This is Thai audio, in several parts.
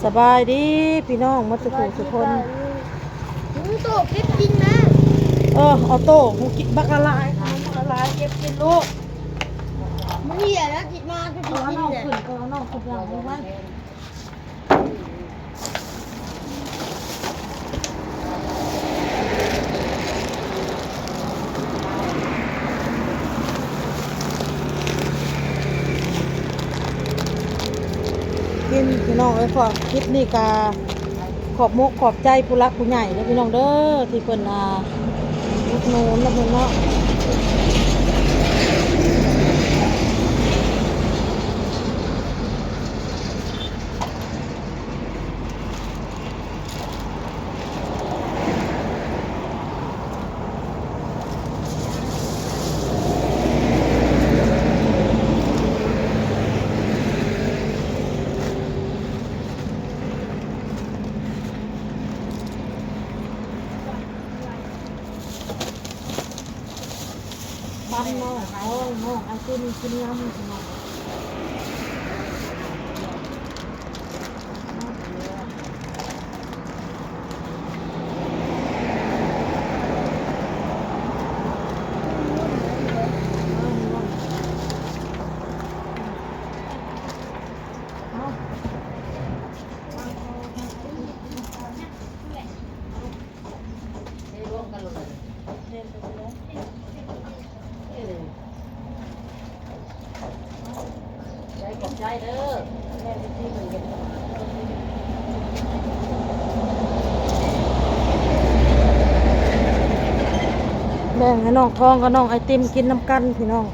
สบายดีพี่น้องมัตสุทุกคนหูโตเก็บกินนะเอาโต้หูกินบักละลายบักละลายเก็บกินลูกมันเหี้ยแล้วกินมาก็กิน เอาน้อง เนี่ย ขึ้นเอาน้องขึ้นหลังไว้กินพี่น้องขอคลิปนี้กาขอบมุกขอบใจผู้รักผู้ใหญ่แล้วพี่น้องเด้อที่เพิ่นอุดหนุนแล้วเพิ่นเนาะบ้านน้องน้องเอากินน้ำพี่น้องใจเด้อแม่ที่เหมือนกันแบ่งให้น้องทองกับน้องไอติมกินน้ำกันพี่น้อง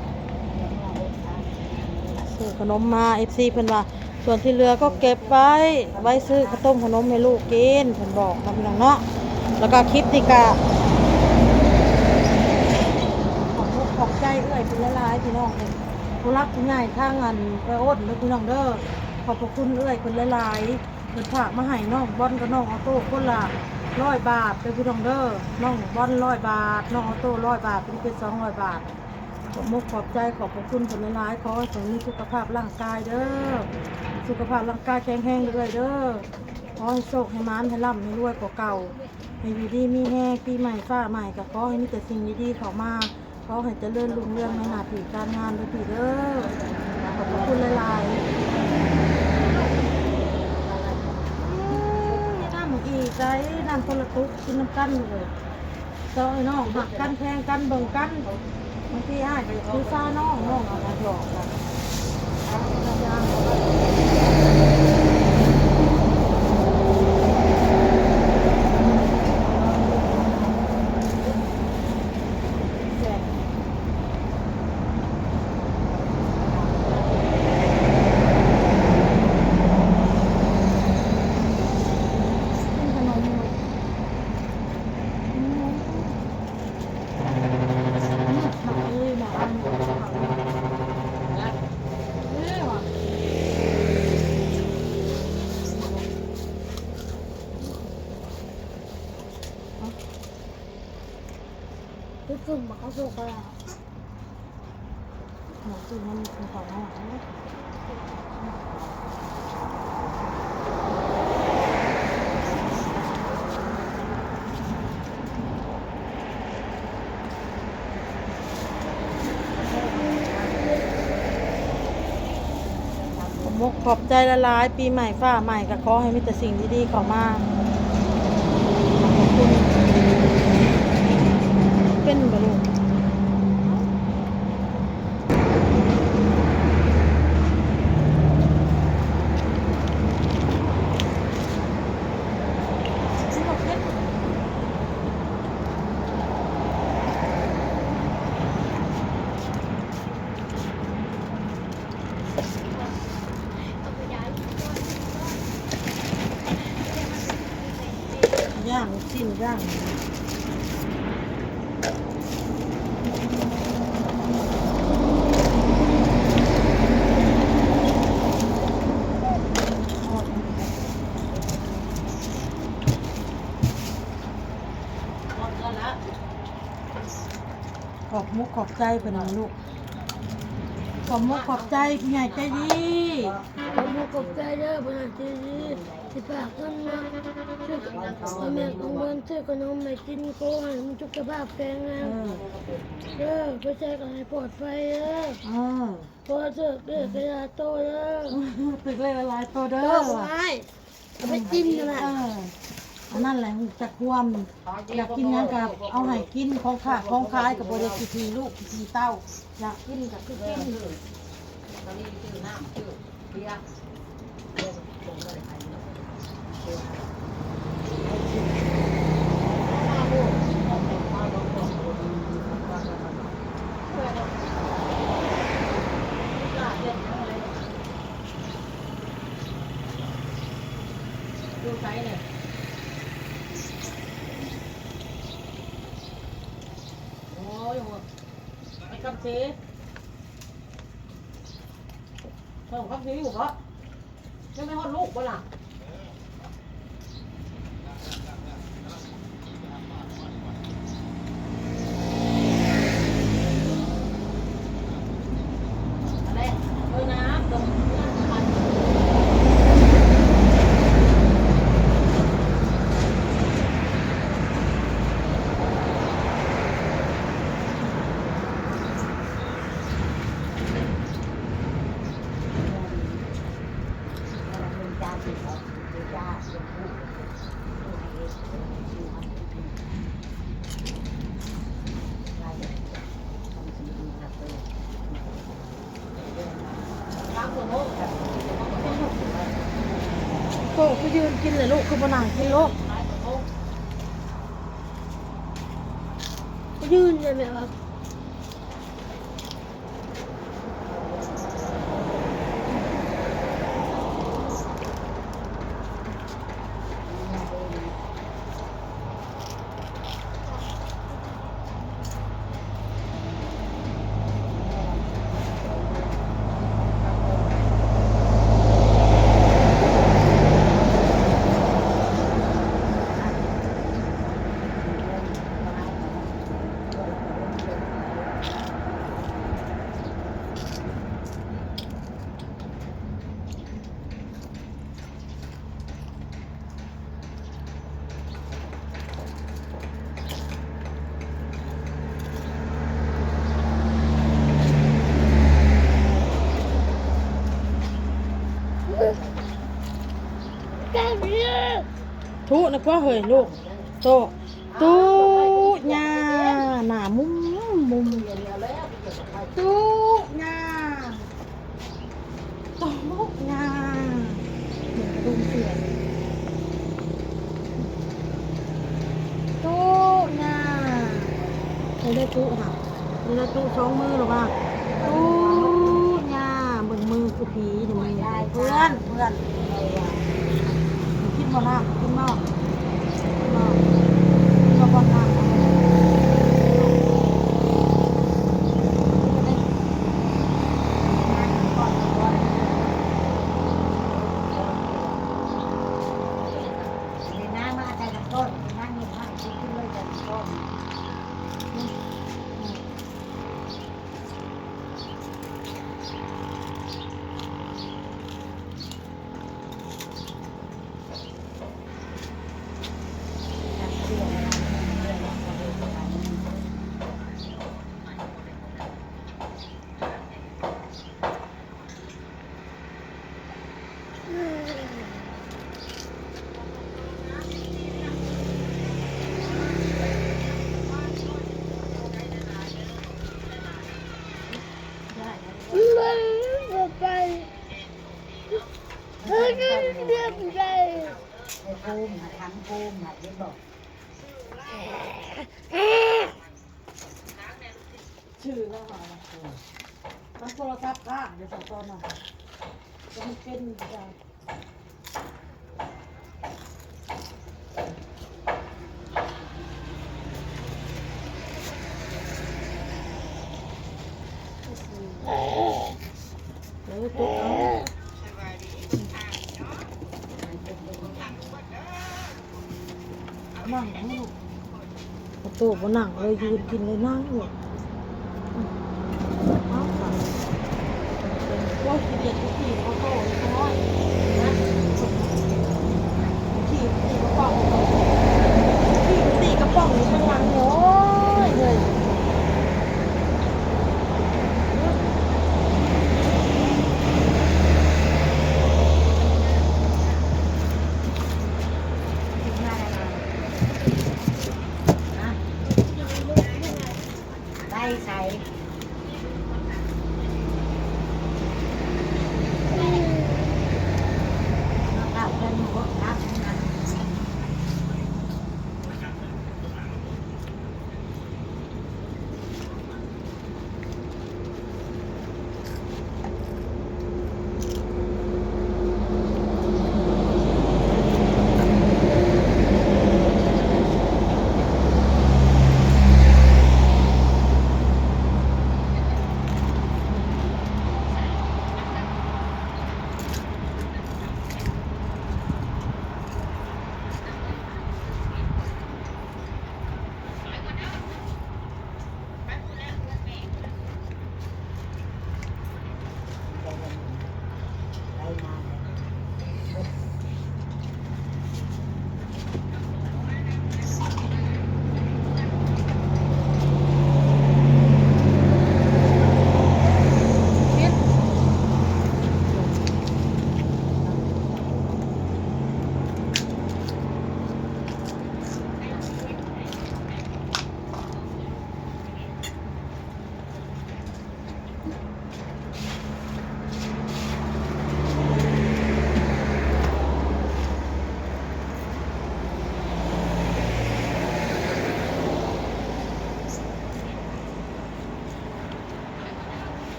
ซื้อขนมมาFCเพิ่นว่าส่วนที่เหลือก็เก็บไว้ซื้อข้าวต้มขนมให้ลูกกินเพิ่นบอกนะพี่น้องเนาะแล้วก็คลิปนี่ก็ขอบใจเอ้ยเป็นหลายๆพี่น้องเองผู้รักผู้ใหญ่ทางอันไปโอ๊ตแล้วพี่น้องเด้อขอบพระคุณเอ้ยเป็นหลายๆเพิ่นฝากมาให้น้องบอลกับน้องออโต้คนละ100 บาทเป็นพี่น้องเด้อน้องบอล100 บาทน้องออโต้100 บาทเป็น200 บาทขอบมุกขอบใจขอบพระคุณเป็นหลายๆขอให้สมมีสุขภาพร่างกายเด้อสุขภาพร่างกายแข็งแรงเรื่อยเด้อขอให้โชคให้มานให้ร่ำให้รวยกว่าเก่าให้อยู่ดีมีแห้งปีใหม่ฟ้าใหม่ก็ขอให้มีแต่สิ่งดีๆเข้ามาขอให้เจริญรุ่งเรืองในหน้าที่การงานด้วยพี่เด้อขอบพระคุณหลายๆน้ำอีใจน้ำคนละตุกกินน้ำกันเลยเจ้าไอ้น้องหักกันแทงกันเบิ่งกันบางทีอ้ายก็คือซ่าน้องเอามาหยอกกันซึ่งมันเขาโชคไปอ่ะหนูซึ่งมันมีของหอมมุกขอบใจละลายปีใหม่ฟ้าใหม่ก็ขอให้มีแต่สิ่งดีๆเข้ามาขอบคุณเป็นบลูย่างชิ้นย่างขอบมุกขอบใจเป็นลูกขอบมุกขอบใจผู้ใหญ่ใจดี มากบใจเด้อบนอาทีนี้ที่ปากกันมาช่วยเอาแม่ของเบิ้นช่วยขนมแม่กินโก้ให้มันสุขภาพแข็งแรงเด้อไปใช้กันให้ปลอดภัยเด้อพอเถอะเด้อกระยาโตเด้อ ตึกเลยละลายตัวเด้อ โตไว้เอาไปจิ้มนั่นแหละ อันนั่นแหละจากความอยากกินงานกับเอาให้กินของข้าของขายกับบริษัทลูกทีเต้าอยากกินกับคือกิน ตอนนี้ชื่อน้ำชื่อเบียร์เบียร์ส่งไปให้ดูไซส์เนี่ยโอ้ยไอ้คำเชเพิ่มคำเชอยู่ปะยังไม่ฮอดลูกปะล่ะอะไรน้ำตรงนั้นโตก็ยืนกินเลยลูกคือมานั่งกินลูก ยืนเลยไหมครับ ทุนะพ่อเฮยลูกโตตูญาหน้ามุมตูญาตูญาเหมือนกระดุมเสือตูญาเขาได้ตูค่ะนี่ได้ตูสองมือหรือว่าตูญาเบิ่งมือคือผีเดี๋ยวมือเพื่อนกินบ่น้ำกินบ่ก็บ่น้ำน้ำมาใส่กับต้นน้ำนี่มันขึ้นเลยจากต้นไปเฮ้ยเรียบใจ ภูมิทั้งภูมิที่บอก ชื่อแล้วค่ะมันโทรศัพท์ค่ะเดี๋ยวส่งตอนน่ะจะมันเป็นจ้ะเดี๋ยวตุ๊กเอานั่งให้ลูกเอาโต๊ะมานั่งเลยยืนกินเลยนั่งอยู่เอาค่ะเป็น อ้ยเด็กขี่เขาโตน้อยนะขี่กระป๋องขี่ตีกระป๋องอยู่ข้างหลังโอ้ยเลยได้ใส่ข้าวเป็นหัวข้าวนั่น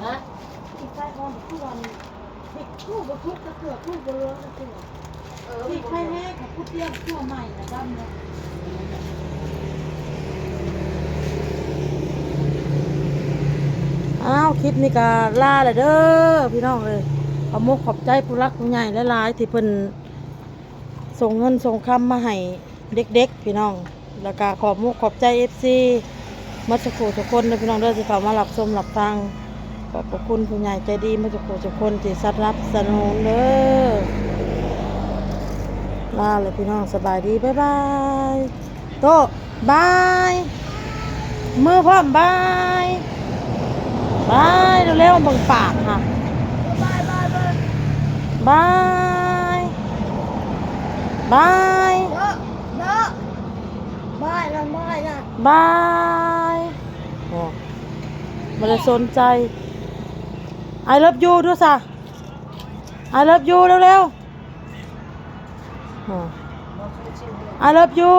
ฮะ ที่ใต้อ้อมทุกวันที่คู่บทุกตะเกียบคู่บเรือตะเกียบที่ใครแห้งกับผู้เตี้ยทั่วใหม่นะดำเลยอ้าวคลิปนี้ก็ล่าเลยเด้อพี่น้องเลยขอบมุกขอบใจผู้รักผู้ใหญ่หลายๆที่เพิ่นส่งเงินส่งคำมาให้เด็กๆพี่น้องแล้วก็ขอบมุกขอบใจ FC มัสกูทุกคนเลยพี่น้องเด้อที่เข้ามารับชมรับฟังขอบพระคุณผู้ใหญ่ใจดีมัสกูทุกคนที่สนับสนุนเด้อลาเลยพี่น้องสบายดีบ๊ายบายโตบายมือพร้อมบายบายเร็วๆบังปากค่ะบายบายบายบายบายกันบายกันบายโอ้ไม่ได้สนใจ I love you ด้วยซะ I love you เร็วๆ I love you